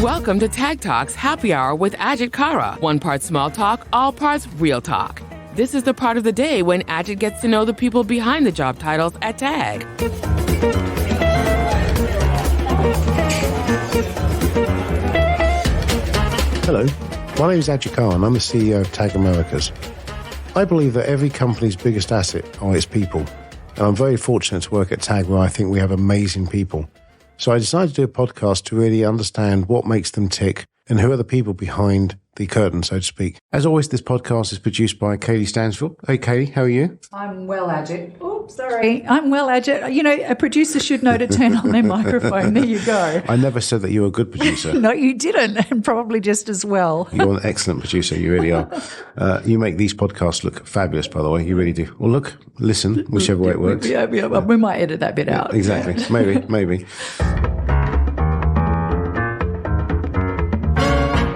Welcome to Tag Talks Happy Hour with Ajit Kara. One part small talk, all parts real talk. This is the part of the day when Ajit gets to know the people behind the job titles at Tag. Hello, my name is Ajit Kara and I'm the CEO of Tag Americas. I believe that every company's biggest asset are its people. And I'm very fortunate to work at Tag where I think we have amazing people. So I decided to do a podcast to really understand what makes them tick and who are the people behind the curtain, so to speak. As always, this podcast is produced by Kaylee Stansfield. Hey, Kaylee, how are you? I'm well, Ajit. Oops, sorry. I'm well, Ajit. You know, a producer should know to turn on their microphone. There you go. I never said that you were a good producer. No, you didn't, and probably just as well. You're an excellent producer. You really are. You make these podcasts look fabulous, by the way. You really do. Well, look, listen, whichever way it works. Yeah, we might edit that bit out. Exactly. Maybe.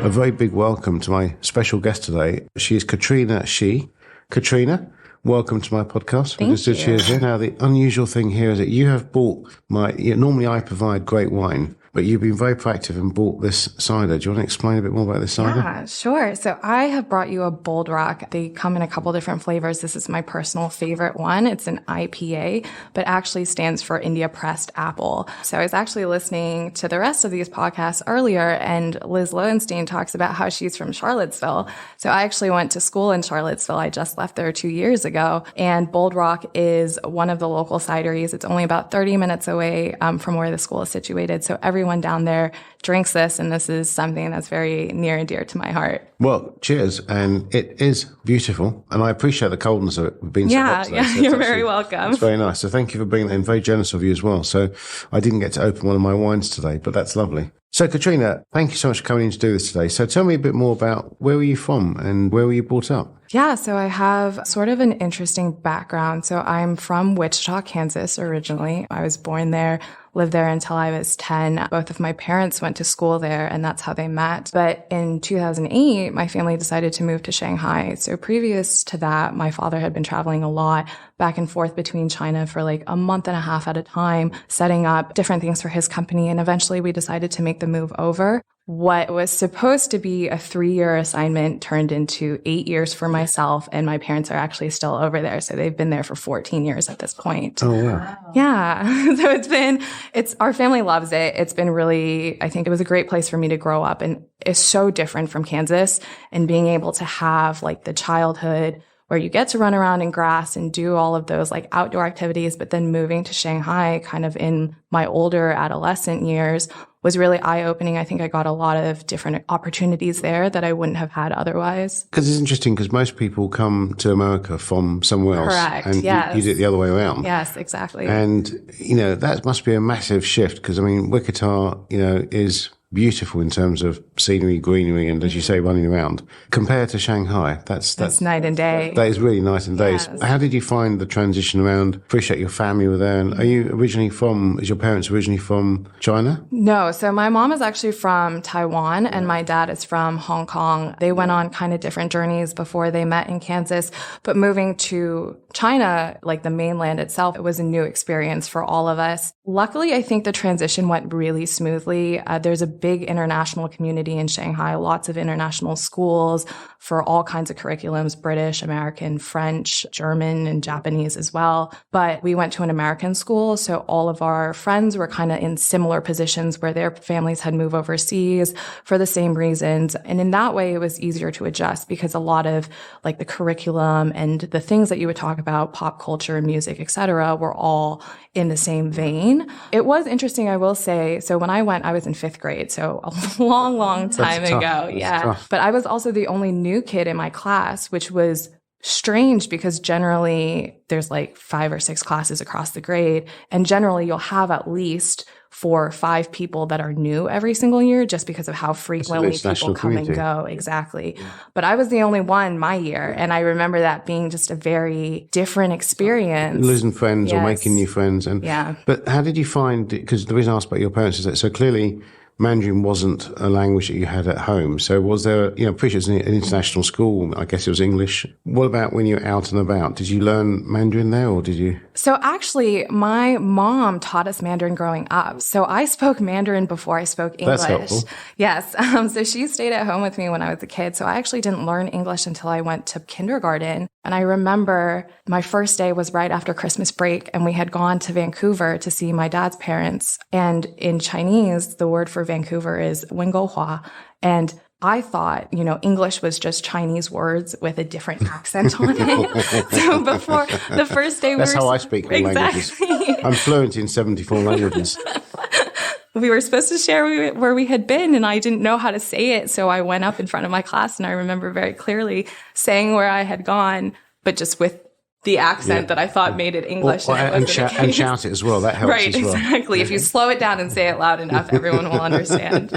A very big welcome to my special guest today. She is Katrina Shih. Katrina, welcome to my podcast. Thank you. Cheers here. Now, the unusual thing here is that you have bought normally I provide great wine, but you've been very proactive and bought this cider. Do you want to explain a bit more about this cider? Yeah, sure. So I have brought you a Bold Rock. They come in a couple different flavors. This is my personal favorite one. It's an IPA, but actually stands for India Pressed Apple. So I was actually listening to the rest of these podcasts earlier, and Liz Lowenstein talks about how she's from Charlottesville. So I actually went to school in Charlottesville. I just left there 2 years ago. And Bold Rock is one of the local cideries. It's only about 30 minutes away from where the school is situated. So everyone down there drinks this, and this is something that's very near and dear to my heart. Well, cheers. And it is beautiful. And I appreciate the coldness of it being so hot today. Yeah, you're very welcome. It's very nice. So thank you for bringing that in. Very generous of you as well. So I didn't get to open one of my wines today, but that's lovely. So Katrina, thank you so much for coming in to do this today. So tell me a bit more about where were you from and where were you brought up? Yeah, so I have sort of an interesting background. So I'm from Wichita, Kansas originally. I was born there, lived there until I was 10. Both of my parents went to school there, and that's how they met. But in 2008, my family decided to move to Shanghai. So previous to that, my father had been traveling a lot back and forth between China for like a month and a half at a time, setting up different things for his company. And eventually we decided to make the move over. What was supposed to be a 3-year assignment turned into 8 years for myself, and my parents are actually still over there. So they've been there for 14 years at this point. Oh, wow. Yeah. So our family loves it. It's been really, I think it was a great place for me to grow up, and it's so different from Kansas, and being able to have like the childhood where you get to run around in grass and do all of those like outdoor activities, but then moving to Shanghai kind of in my older adolescent years was really eye-opening. I think I got a lot of different opportunities there that I wouldn't have had otherwise. Because it's interesting because most people come to America from somewhere else. Correct, and yes. you do it the other way around. Yes, exactly. And, that must be a massive shift because, Wichita, is beautiful in terms of scenery, greenery, and as you say, running around. Compared to Shanghai, that's night and day. That is really night and day. Yes. How did you find the transition around? Appreciate your family were there. And is your parents originally from China? No. So my mom is actually from Taiwan and my dad is from Hong Kong. They went on kind of different journeys before they met in Kansas, but moving to China, like the mainland itself, it was a new experience for all of us. Luckily, I think the transition went really smoothly. There's a big international community in Shanghai, lots of international schools for all kinds of curriculums, British, American, French, German, and Japanese as well. But we went to an American school, so all of our friends were kind of in similar positions where their families had moved overseas for the same reasons. And in that way, it was easier to adjust because a lot of like the curriculum and the things that you would talk about, pop culture, music, etc., were all in the same vein. It was interesting, I will say. So when I went, I was in 5th grade, so a long time ago. Yeah. But I was also the only new kid in my class, which was strange because generally there's like 5 or 6 classes across the grade. And generally you'll have at least 4 or 5 people that are new every single year just because of how frequently people come and go. Exactly. Yeah. But I was the only one my year. And I remember that being just a very different experience. Losing friends or making new friends. Yeah. But how did you find, because the reason I asked about your parents is that so clearly Mandarin wasn't a language that you had at home. So was there, appreciate it's an international school. I guess it was English. What about when you were out and about? Did you learn Mandarin there or did you? So actually, my mom taught us Mandarin growing up. So I spoke Mandarin before I spoke English. That's helpful. Yes. So she stayed at home with me when I was a kid. So I actually didn't learn English until I went to kindergarten. And I remember my first day was right after Christmas break, and we had gone to Vancouver to see my dad's parents. And in Chinese, the word for Vancouver is Wengohua. And I thought, English was just Chinese words with a different accent on it. So before the first day, That's how I speak all languages. I'm fluent in 74 languages. We were supposed to share where we had been, and I didn't know how to say it. So I went up in front of my class, and I remember very clearly saying where I had gone, but just with the accent that I thought made it English. And shout it as well. That helps right, as well. Exactly. If you slow it down and say it loud enough, everyone will understand.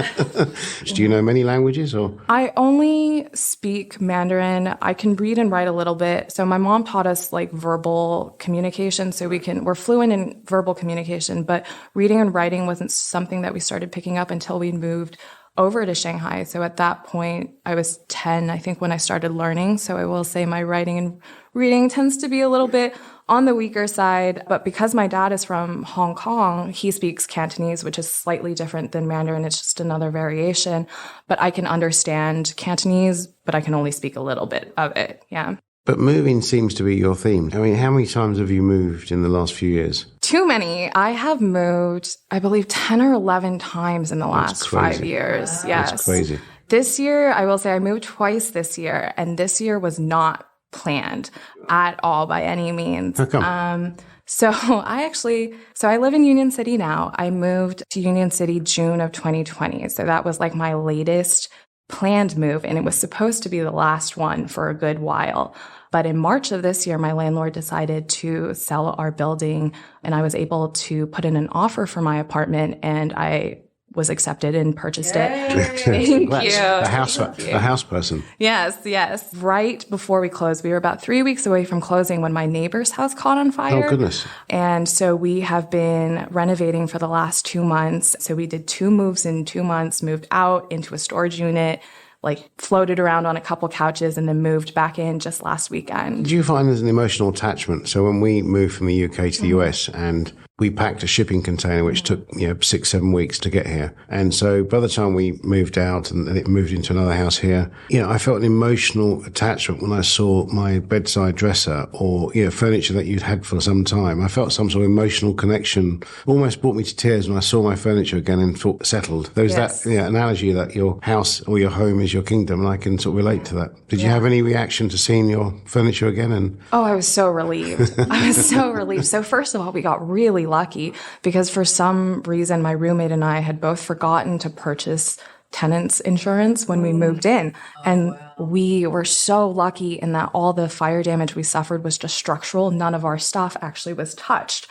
Do you know many languages or? I only speak Mandarin. I can read and write a little bit. So my mom taught us like verbal communication. So we're fluent in verbal communication, but reading and writing wasn't something that we started picking up until we moved over to Shanghai. So at that point, I was 10, I think, when I started learning. So I will say my writing and reading tends to be a little bit on the weaker side. But because my dad is from Hong Kong, he speaks Cantonese, which is slightly different than Mandarin. It's just another variation. But I can understand Cantonese, but I can only speak a little bit of it. Yeah. But moving seems to be your theme. I mean, how many times have you moved in the last few years? Too many. I have moved, I believe, 10 or 11 times in the last 5 years. Wow. Yes. That's crazy. This year, I will say I moved twice this year, and this year was not planned at all by any means. How come? So I live in Union City now. I moved to Union City June of 2020. So that was like my latest planned move, and it was supposed to be the last one for a good while. But in March of this year, my landlord decided to sell our building, and I was able to put in an offer for my apartment, and I was accepted and purchased it. Thank you. A house person. Yes. Right before we closed, we were about 3 weeks away from closing when my neighbor's house caught on fire. Oh, goodness. And so we have been renovating for the last 2 months. So we did 2 moves in 2 months, moved out into a storage unit, floated around on a couple couches, and then moved back in just last weekend. Did you find there's an emotional attachment? So when we moved from the UK to the US, and we packed a shipping container, which took 6-7 weeks to get here. And so by the time we moved out and it moved into another house here, I felt an emotional attachment when I saw my bedside dresser or, furniture that you'd had for some time. I felt some sort of emotional connection, almost brought me to tears when I saw my furniture again and felt settled. There was that analogy that your house or your home is your kingdom, and I can sort of relate to that. Did you have any reaction to seeing your furniture again? Oh, I was so relieved. So first of all, we got really lucky because for some reason my roommate and I had both forgotten to purchase tenants insurance when we moved in. And we were so lucky in that all the fire damage we suffered was just structural. None of our stuff actually was touched.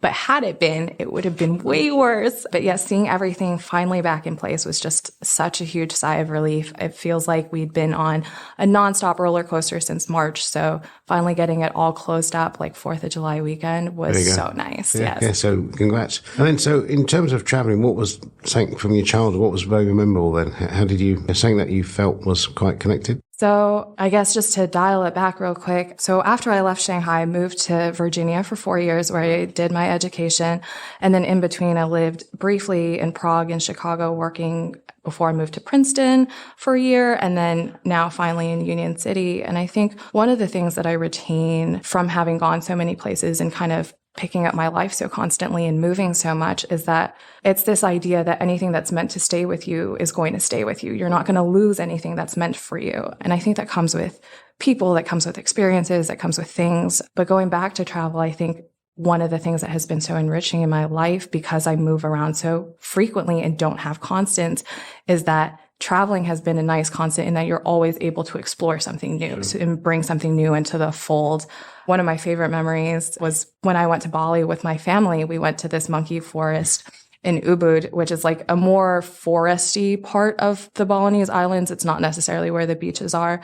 But had it been, it would have been way worse. But yes, seeing everything finally back in place was just such a huge sigh of relief. It feels like we'd been on a nonstop roller coaster since March. So finally getting it all closed up, like 4th of July weekend, was so nice. Yeah, so congrats. And then, so in terms of traveling, what was something from your childhood, what was very memorable then? How did you, something that you felt was quite connected? So I guess just to dial it back real quick. So after I left Shanghai, I moved to Virginia for 4 years where I did my education. And then in between, I lived briefly in Prague and Chicago working before I moved to Princeton for a year. And then now finally in Union City. And I think one of the things that I retain from having gone so many places and kind of picking up my life so constantly and moving so much is that it's this idea that anything that's meant to stay with you is going to stay with you. You're not going to lose anything that's meant for you. And I think that comes with people, that comes with experiences, that comes with things. But going back to travel, I think one of the things that has been so enriching in my life because I move around so frequently and don't have constants is that traveling has been a nice constant in that you're always able to explore something new and bring something new into the fold. One of my favorite memories was when I went to Bali with my family. We went to this monkey forest in Ubud, which is like a more foresty part of the Balinese islands. It's not necessarily where the beaches are.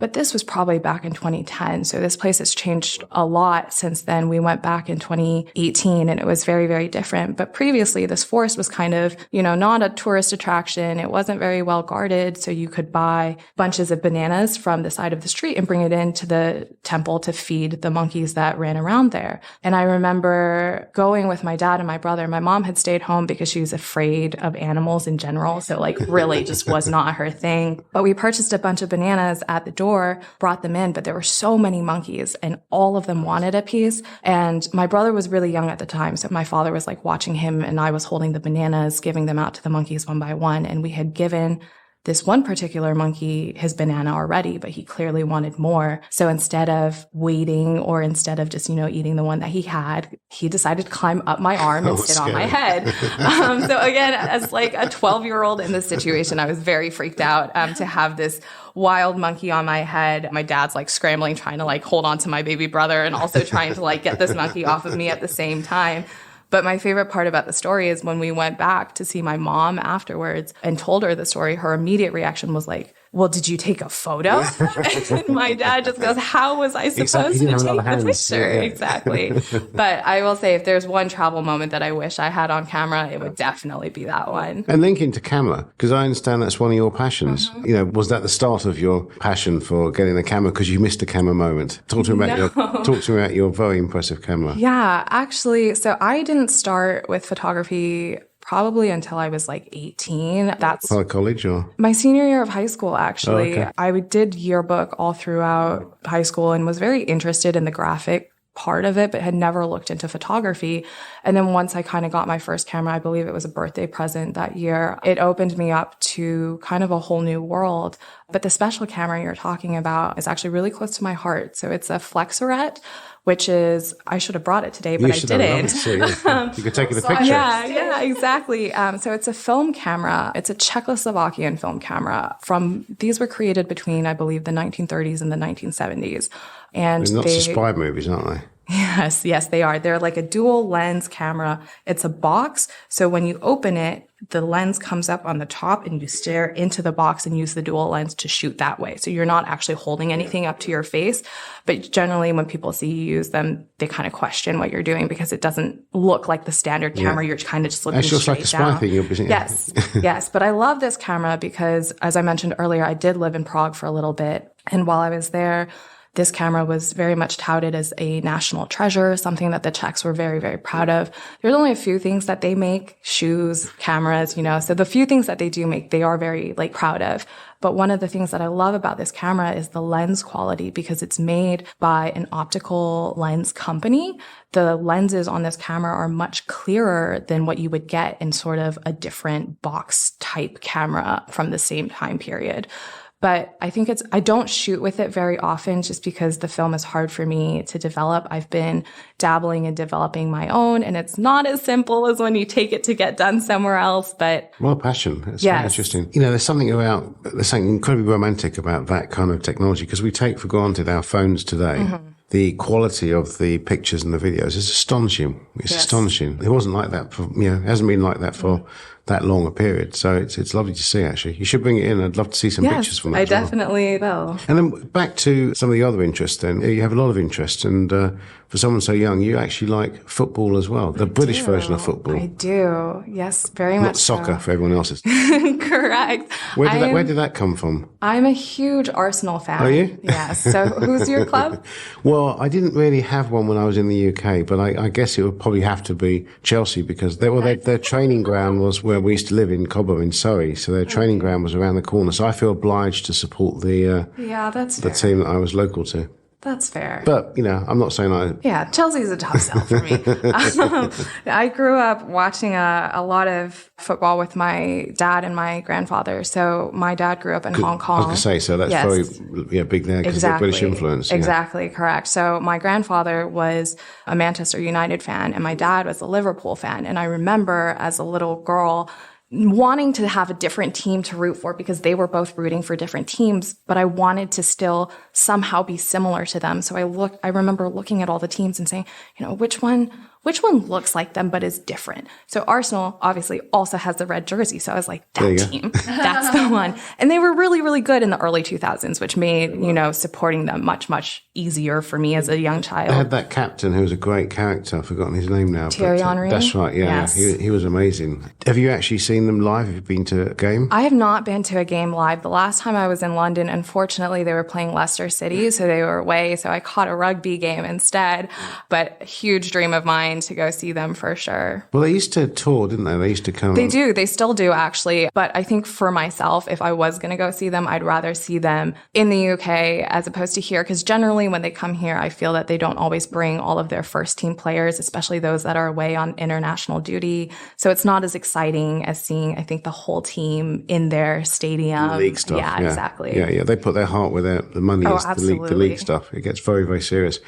But this was probably back in 2010. So this place has changed a lot since then. We went back in 2018 and it was very, very different. But previously, this forest was kind of, not a tourist attraction. It wasn't very well guarded. So you could buy bunches of bananas from the side of the street and bring it into the temple to feed the monkeys that ran around there. And I remember going with my dad and my brother. My mom had stayed home because she was afraid of animals in general. So really just was not her thing. But we purchased a bunch of bananas at the door, brought them in, but there were so many monkeys and all of them wanted a piece. And my brother was really young at the time. So my father was watching him and I was holding the bananas, giving them out to the monkeys one by one. And we had given this one particular monkey his banana already, but he clearly wanted more. So instead of waiting or instead of just, eating the one that he had, he decided to climb up my arm and sit on my head. So again, as a 12-year-old in this situation, I was very freaked out to have this wild monkey on my head. My dad's scrambling, trying to hold on to my baby brother and also trying to get this monkey off of me at the same time. But my favorite part about the story is when we went back to see my mom afterwards and told her the story, her immediate reaction was well, did you take a photo? And my dad just goes, how was I supposed to take the picture? Yeah. Exactly. But I will say, if there's one travel moment that I wish I had on camera, it would definitely be that one. And linking to camera, because I understand that's one of your passions. Mm-hmm. Was that the start of your passion for getting a camera because you missed a camera moment? Talk to me about your very impressive camera. Yeah, actually, so I didn't start with photography probably until I was 18. That's college or? My senior year of high school, actually. Oh, okay. I did yearbook all throughout high school and was very interested in the graphic part of it, but had never looked into photography. And then once I kind of got my first camera, I believe it was a birthday present that year, it opened me up to kind of a whole new world. But the special camera you're talking about is actually really close to my heart. So it's a Flexaret, which is, I should have brought it today, but I didn't. You could take it a picture. Yeah, exactly. So it's a film camera. It's a Czechoslovakian film camera. These were created between, I believe, the 1930s and the 1970s. And they're lots of spy movies, aren't they? Yes, they are. They're like a dual lens camera. It's a box. So when you open it, the lens comes up on the top and you stare into the box and use the dual lens to shoot that way. So you're not actually holding anything up to your face. But generally when people see you use them, they kind of question what you're doing because it doesn't look like the standard camera. You're kind of just looking straight down. It's just like a spy thing. You're busy. Yes. But I love this camera because, as I mentioned earlier, I did live in Prague for a little bit. And while I was there, this camera was very much touted as a national treasure, something that the Czechs were very, very proud of. There's only a few things that they make, shoes, cameras, so the few things that they do make, they are very proud of. But one of the things that I love about this camera is the lens quality because it's made by an optical lens company. The lenses on this camera are much clearer than what you would get in sort of a different box type camera from the same time period. But I think I don't shoot with it very often just because the film is hard for me to develop. I've been dabbling in developing my own, and it's not as simple as when you take it to get done somewhere else, but... Well, passion. It's very interesting. There's something incredibly romantic about that kind of technology because we take for granted our phones today. Mm-hmm. The quality of the pictures and the videos is astonishing. It's astonishing. It wasn't like that it hasn't been like that for that long a period. So it's lovely to see, actually. You should bring it in. I'd love to see some pictures from that. I definitely will. And then back to some of the other interests then. You have a lot of interest. And for someone so young, you actually like football as well. The British version of football. I do. Yes, very much. Not soccer for everyone else's. Correct. Where did that come from? I'm a huge Arsenal fan. Are you? Yes. So who's your club? Well, I didn't really have one when I was in the UK, but I guess it would probably have to be Chelsea because their training ground was where we used to live in Cobham in Surrey. So their training ground was around the corner. So I feel obliged to support the team that I was local to. That's fair. But, I'm not saying Yeah, Chelsea's a tough sell for me. I grew up watching a lot of football with my dad and my grandfather. So my dad grew up in Hong Kong. I was going to say, so that's very big there because of the British influence. Exactly, correct. So my grandfather was a Manchester United fan and my dad was a Liverpool fan. And I remember as a little girl wanting to have a different team to root for because they were both rooting for different teams, but I wanted to still somehow be similar to them. So I remember looking at all the teams and saying, which one which one looks like them but is different? So Arsenal obviously also has the red jersey. So I was like, that team, that's the one. And they were really, really good in the early 2000s, which made, supporting them much, much easier for me as a young child. They had that captain who was a great character. I've forgotten his name now. Thierry Henry. That's right, yeah. Yes. He was amazing. Have you actually seen them live? Have you been to a game? I have not been to a game live. The last time I was in London, unfortunately, they were playing Leicester City, so they were away. So I caught a rugby game instead. But a huge dream of mine to go see them for sure. Well, they used to tour, didn't they? They used to come. They do. They still do, actually. But I think for myself, if I was going to go see them, I'd rather see them in the UK as opposed to here. Because generally, when they come here, I feel that they don't always bring all of their first team players, especially those that are away on international duty. So it's not as exciting as seeing, I think, the whole team in their stadium. League stuff. Yeah, exactly. Yeah. They put their heart where the money is. The league stuff. It gets very, very serious.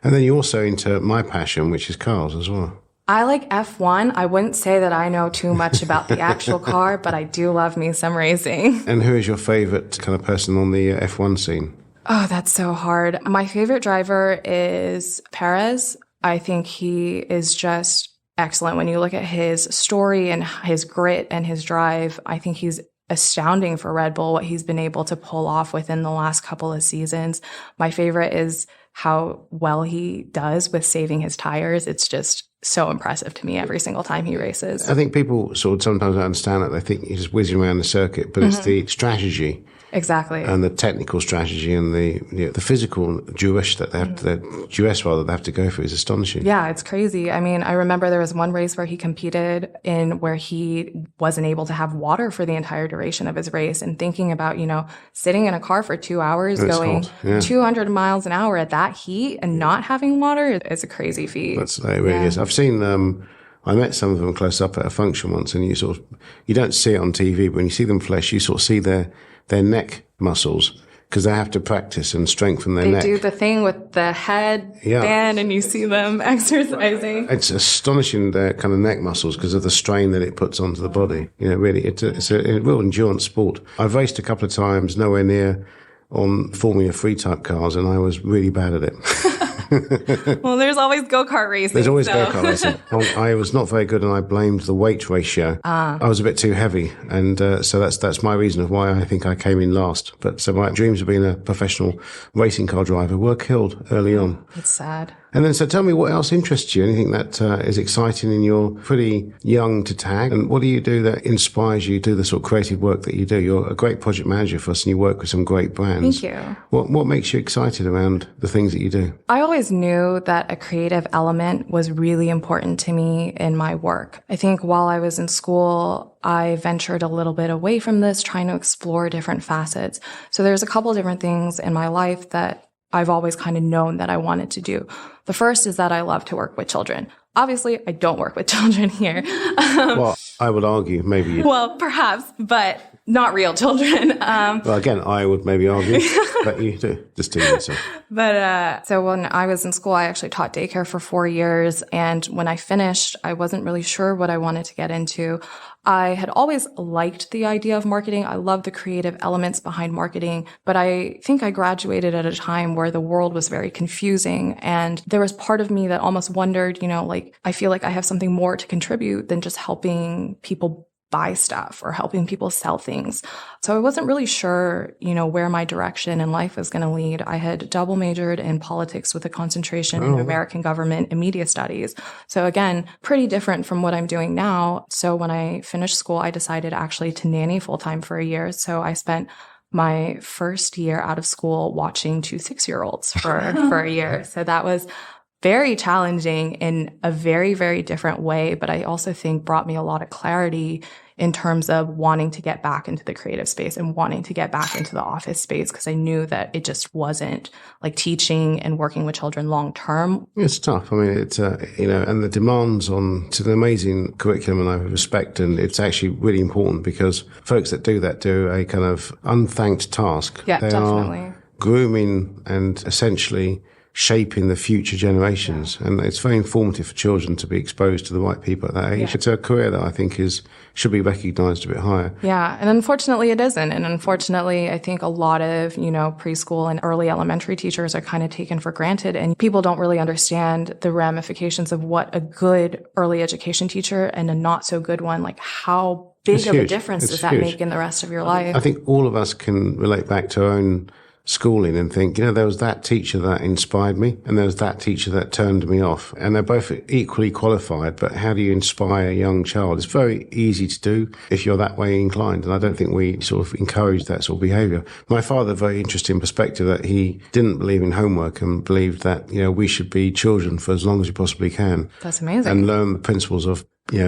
And then you're also into my passion, which is cars as well. I like F1. I wouldn't say that I know too much about the actual car, but I do love me some racing. And who is your favorite kind of person on the F1 scene? Oh, that's so hard. My favorite driver is Perez. I think he is just excellent. When you look at his story and his grit and his drive, I think he's astounding for Red Bull, what he's been able to pull off within the last couple of seasons. My favorite is how well he does with saving his tires. It's just so impressive to me every single time he races. I think people sort of sometimes don't understand it. They think he's just whizzing around the circuit, but it's the strategy. Exactly. And the technical strategy and the physical duress that they have they have to go through is astonishing. Yeah, it's crazy. I mean, I remember there was one race where he competed in where he wasn't able to have water for the entire duration of his race, and thinking about, sitting in a car for 2 hours going 200 miles an hour at that heat and not having water is a crazy feat. It really is. I've seen I met some of them close up at a function once, and you don't see it on TV, but when you see them flesh, you sort of see their neck muscles, because they have to practice and strengthen their neck. They do the thing with the head band, and you see them exercising. It's astonishing, their kind of neck muscles, because of the strain that it puts onto the body. Really, it's a real endurance sport. I've raced a couple of times, nowhere near on Formula 3 type cars, and I was really bad at it. Well, there's always go-kart racing. There's always go-kart racing. I was not very good, and I blamed the weight ratio. I was a bit too heavy, and so that's my reason of why I think I came in last. But so my dreams of being a professional racing car driver were killed early on. It's sad. And then, so tell me, what else interests you? Anything that is exciting, and you're pretty young to tag? And what do you do that inspires you to do the sort of creative work that you do? You're a great project manager for us, and you work with some great brands. Thank you. What makes you excited around the things that you do? I always knew that a creative element was really important to me in my work. I think while I was in school, I ventured a little bit away from this, trying to explore different facets. So there's a couple different things in my life that I've always kind of known that I wanted to do. The first is that I love to work with children. Obviously, I don't work with children here. Well, I would argue maybe you... Well, perhaps, but not real children. Well, again, I would maybe argue that you do. Just do yourself. But so when I was in school, I actually taught daycare for 4 years. And when I finished, I wasn't really sure what I wanted to get into. I had always liked the idea of marketing. I love the creative elements behind marketing, but I think I graduated at a time where the world was very confusing. And there was part of me that almost wondered, I feel like I have something more to contribute than just helping people buy stuff or helping people sell things. So I wasn't really sure, where my direction in life was going to lead. I had double majored in politics with a concentration in American government and media studies. So again, pretty different from what I'm doing now. So when I finished school, I decided actually to nanny full-time for a year. So I spent my first year out of school watching 2 6-year-olds for a year. So that was very challenging in a very, very different way, but I also think brought me a lot of clarity in terms of wanting to get back into the creative space and wanting to get back into the office space, because I knew that it just wasn't like teaching and working with children long term. It's tough. I mean, it's, and the demands on to an amazing curriculum, and I respect, and it's actually really important because folks that do that do a kind of unthanked task. Yeah, they definitely. are grooming and essentially shaping the future generations. And it's very informative for children to be exposed to the right people at that age. It's a career that I think should be recognised a bit higher. Yeah, and unfortunately it isn't. And unfortunately, I think a lot of, preschool and early elementary teachers are kind of taken for granted, and people don't really understand the ramifications of what a good early education teacher and a not so good one, like how big of a difference does that make in the rest of your life? I think all of us can relate back to our own schooling and think, there was that teacher that inspired me and there was that teacher that turned me off. And they're both equally qualified, but how do you inspire a young child? It's very easy to do if you're that way inclined. And I don't think we sort of encourage that sort of behaviour. My father, very interesting perspective that he didn't believe in homework and believed that, we should be children for as long as we possibly can. That's amazing. And learn the principles of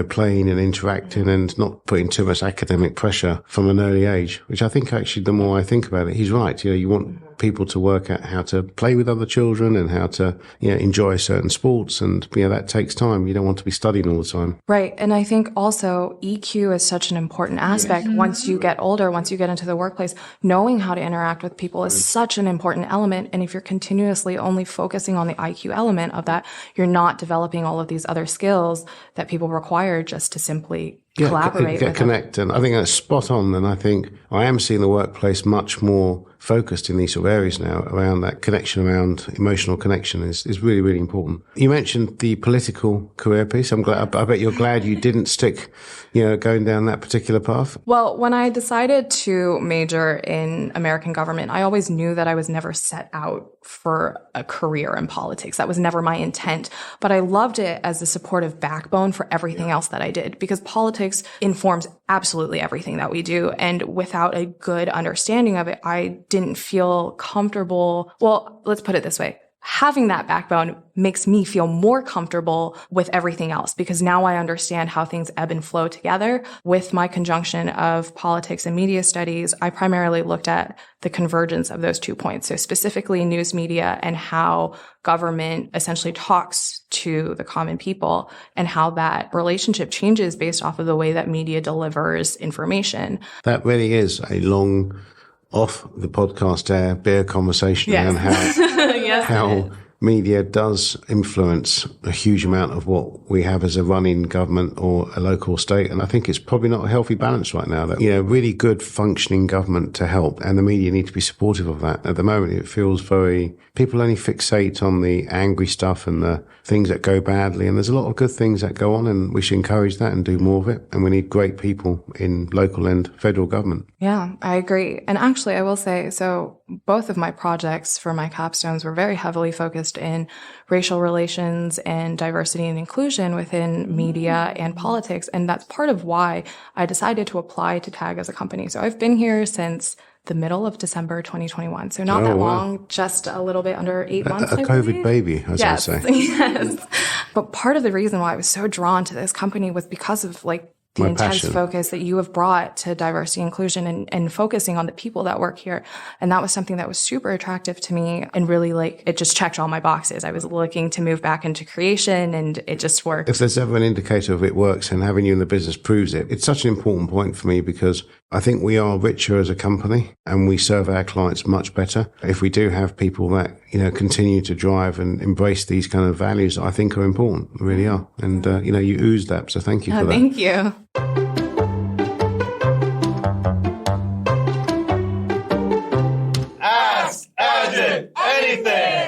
playing and interacting and not putting too much academic pressure from an early age, which I think actually the more I think about it, he's right. You want people to work out how to play with other children and how to, enjoy certain sports. And, that takes time. You don't want to be studying all the time. Right. And I think also EQ is such an important aspect. Yes. Once you get older, once you get into the workplace, knowing how to interact with people is such an important element. And if you're continuously only focusing on the IQ element of that, you're not developing all of these other skills that people require just to simply collaborate with connect. And I think that's spot on. And I think I am seeing the workplace much more focused in these sort of areas now around that connection, around emotional connection is really, really important. You mentioned the political career piece. I bet you're glad you didn't stick, going down that particular path. Well, when I decided to major in American government, I always knew that I was never set out for a career in politics. That was never my intent, but I loved it as a supportive backbone for everything else that I did, because politics informs absolutely everything that we do. And without a good understanding of it, I didn't feel comfortable. Well, let's put it this way. Having that backbone makes me feel more comfortable with everything else, because now I understand how things ebb and flow together. With my conjunction of politics and media studies, I primarily looked at the convergence of those 2 points. So specifically news media and how government essentially talks to the common people and how that relationship changes based off of the way that media delivers information. That really is a long off the podcast air beer conversation around how media does influence a huge amount of what we have as a running government or a local state. And I think it's probably not a healthy balance right now that, really good functioning government to help, and the media need to be supportive of that. At the moment, it feels people only fixate on the angry stuff and the things that go badly. And there's a lot of good things that go on, and we should encourage that and do more of it. And we need great people in local and federal government. Yeah, I agree. And actually, I will say, so both of my projects for my capstones were very heavily focused in racial relations and diversity and inclusion within media and politics. And that's part of why I decided to apply to TAG as a company. So I've been here since the middle of December 2021. So not that long, just a little bit under 8 months. A COVID baby, as I say. Yes. But part of the reason why I was so drawn to this company was because of the intense focus that you have brought to diversity inclusion and focusing on the people that work here. And that was something that was super attractive to me and really it just checked all my boxes. I was looking to move back into creation and it just worked. If there's ever an indicator of it works and having you in the business proves it, it's such an important point for me, because I think we are richer as a company and we serve our clients much better if we do have people that, continue to drive and embrace these kind of values that I think are important, really are. And, you ooze that. So thank you for that. Thank you. Ask Ajit anything.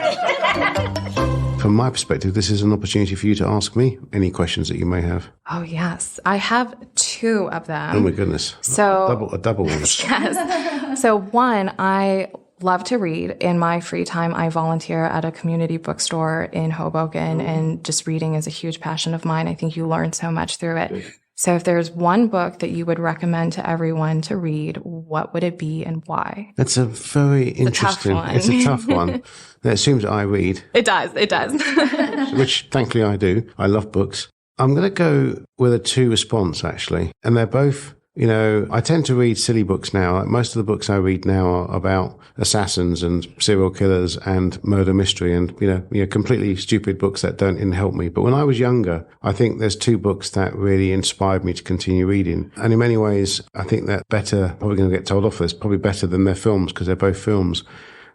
From my perspective, this is an opportunity for you to ask me any questions that you may have. Oh, yes. I have 2 of them. Oh, my goodness. So a double one. Yes. So one, I love to read. In my free time, I volunteer at a community bookstore in Hoboken, and just reading is a huge passion of mine. I think you learn so much through it. So if there's one book that you would recommend to everyone to read, what would it be and why? That's a very interesting, it's a tough one. It assumes I read. It does. Which thankfully I do. I love books. I'm going to go with a 2 response, actually. And they're both, I tend to read silly books now. Most of the books I read now are about assassins and serial killers and murder mystery and, completely stupid books that don't help me. But when I was younger, I think there's 2 books that really inspired me to continue reading. And in many ways, I think they're better, probably going to get told off this, probably better than their films, because they're both films.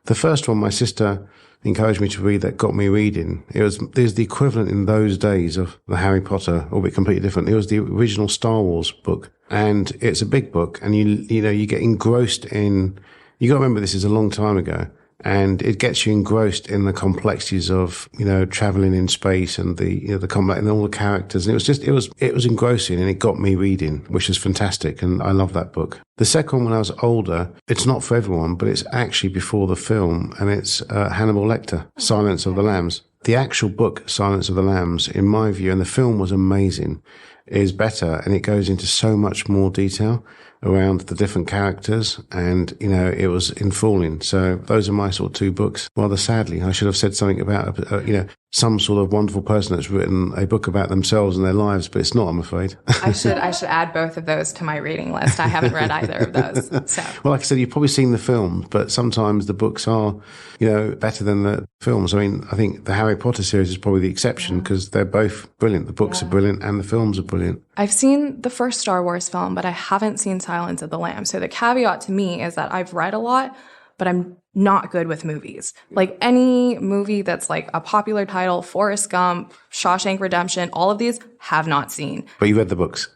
The first one, my sister encouraged me to read that got me reading. There's the equivalent in those days of the Harry Potter, albeit completely different. It was the original Star Wars book, and it's a big book, and you get engrossed in. You got to remember, this is a long time ago. And it gets you engrossed in the complexities of, traveling in space and the combat and all the characters. And it was engrossing, and it got me reading, which is fantastic. And I love that book. The second one, when I was older, it's not for everyone, but it's actually before the film, and it's Hannibal Lecter, Silence of the Lambs. The actual book, Silence of the Lambs, in my view, and the film was amazing, is better, and it goes into so much more detail around the different characters, and it was enthralling. So those are my sort of two books. Rather sadly, I should have said something about some sort of wonderful person that's written a book about themselves and their lives, but it's not, I'm afraid. I should add both of those to my reading list. I haven't read either of those. So. Well, like I said, you've probably seen the films, but sometimes the books are better than the films. I mean, I think the Harry Potter series is probably the exception, because they're both brilliant. The books are brilliant and the films are brilliant. I've seen the first Star Wars film, but I haven't seen Silence of the Lambs. So the caveat to me is that I've read a lot, but I'm not good with movies. Like any movie that's like a popular title, Forrest Gump, Shawshank Redemption, all of these have not seen. But you read the books?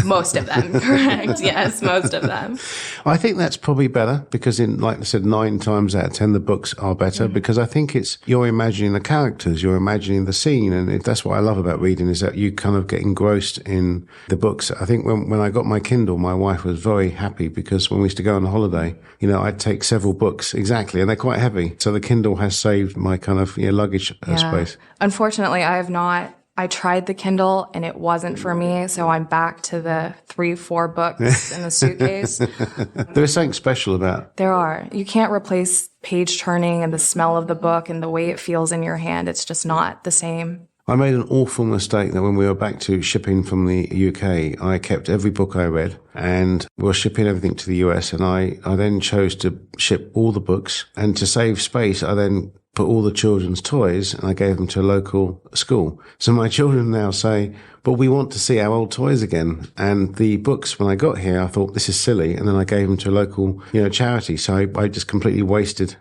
Most of them, correct. Yes, most of them. I think that's probably better, because like I said, 9 times out of 10, the books are better, because I think you're imagining the characters, you're imagining the scene. And that's what I love about reading, is that you kind of get engrossed in the books. I think when I got my Kindle, my wife was very happy, because when we used to go on a holiday, I'd take several books, exactly, and they're quite heavy. So the Kindle has saved my kind of luggage space. Unfortunately, I have not. I tried the Kindle and it wasn't for me, so I'm back to the 3-4 books in the suitcase. There is something special about. There are. You can't replace page turning and the smell of the book and the way it feels in your hand. It's just not the same. I made an awful mistake that when we were back to shipping from the UK, I kept every book I read, and we were shipping everything to the US, and I then chose to ship all the books, and to save space, I then put all the children's toys and I gave them to a local school. So my children now say, but we want to see our old toys again. And the books, when I got here, I thought, this is silly. And then I gave them to a local, charity. So I just completely wasted,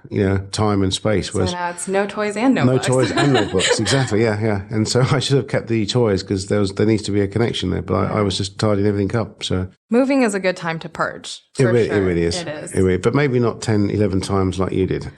time and space. So now it's no toys and no books. No toys and no books. Exactly. Yeah. And so I should have kept the toys, because there needs to be a connection there. But I was just tidying everything up. So moving is a good time to purge. It really is. It is. It really, but maybe not 10, 11 times like you did.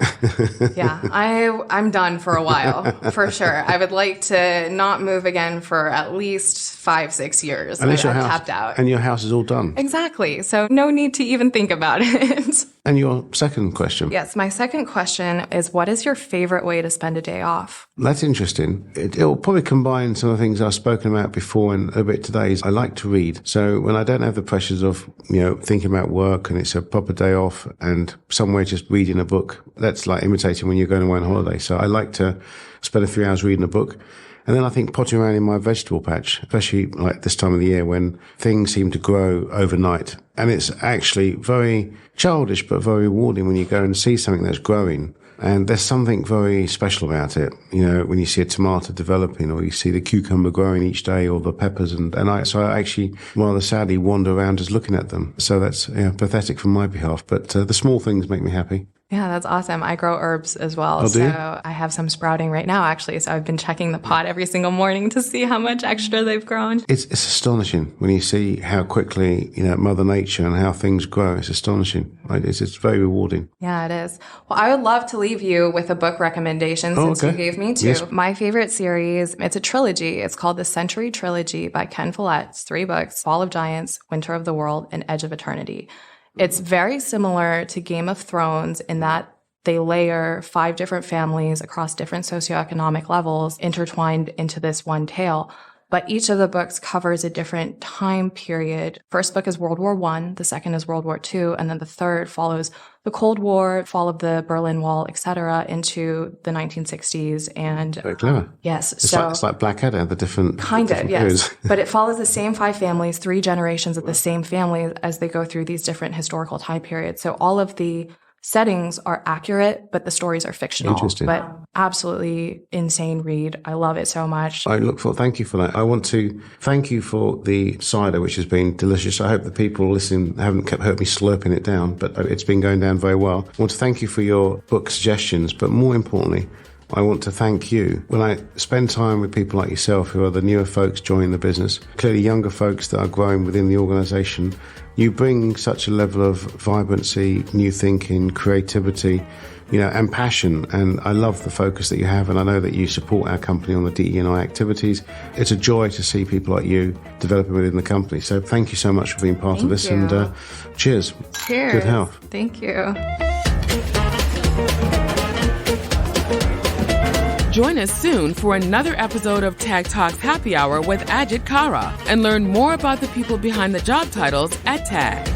Yeah. I'm done for a while, for sure. I would like to not move again for at least 5-6 years. Unless your house, tapped out. And your house is all done. Exactly. So no need to even think about it. And your second question? Yes, my second question is, what is your favorite way to spend a day off? That's interesting. It will probably combine some of the things I've spoken about before and a bit today. I like to read. So when I don't have the pressures of, thinking about work, and it's a proper day off and somewhere just reading a book, that's like imitating when you're going away on holiday. So I like to spend a few hours reading a book. And then I think potting around in my vegetable patch, especially like this time of the year when things seem to grow overnight. And it's actually very childish, but very rewarding when you go and see something that's growing. And there's something very special about it, when you see a tomato developing, or you see the cucumber growing each day, or the peppers. So I actually rather sadly wander around just looking at them. So that's pathetic from my behalf. But the small things make me happy. Yeah, that's awesome. I grow herbs as well. Oh, do you? So I have some sprouting right now, actually. So I've been checking the pot every single morning to see how much extra they've grown. It's astonishing when you see how quickly, Mother Nature and how things grow. It's astonishing. It's very rewarding. Yeah, it is. Well, I would love to leave you with a book recommendation since you gave me two. Yes. My favorite series, it's a trilogy. It's called the Century Trilogy by Ken Follett. It's 3 books: Fall of Giants, Winter of the World, and Edge of Eternity. It's very similar to Game of Thrones in that they layer 5 different families across different socioeconomic levels intertwined into this one tale. But each of the books covers a different time period. First book is World War I, the second is World War II, and then the third follows the Cold War, fall of the Berlin Wall, etc., into the 1960s. And very clever. Yes. It's like Blackadder, the different kind of, yes. periods. But it follows the same 5 families, 3 generations of the same family as they go through these different historical time periods. So all of the settings are accurate, but the stories are fictional. Interesting. But absolutely insane read. I love it so much. Thank you for that. I want to thank you for the cider, which has been delicious. I hope the people listening haven't heard me slurping it down, but it's been going down very well. I want to thank you for your book suggestions, but more importantly, I want to thank you. When I spend time with people like yourself, who are the newer folks joining the business, clearly younger folks that are growing within the organisation, you bring such a level of vibrancy, new thinking, creativity, and passion. And I love the focus that you have, and I know that you support our company on the DE&I activities. It's a joy to see people like you developing within the company. So thank you so much for being part of this. Thank you. And cheers. Cheers. Good health. Thank you. Join us soon for another episode of Tag Talks Happy Hour with Ajit Kara and learn more about the people behind the job titles at TAG.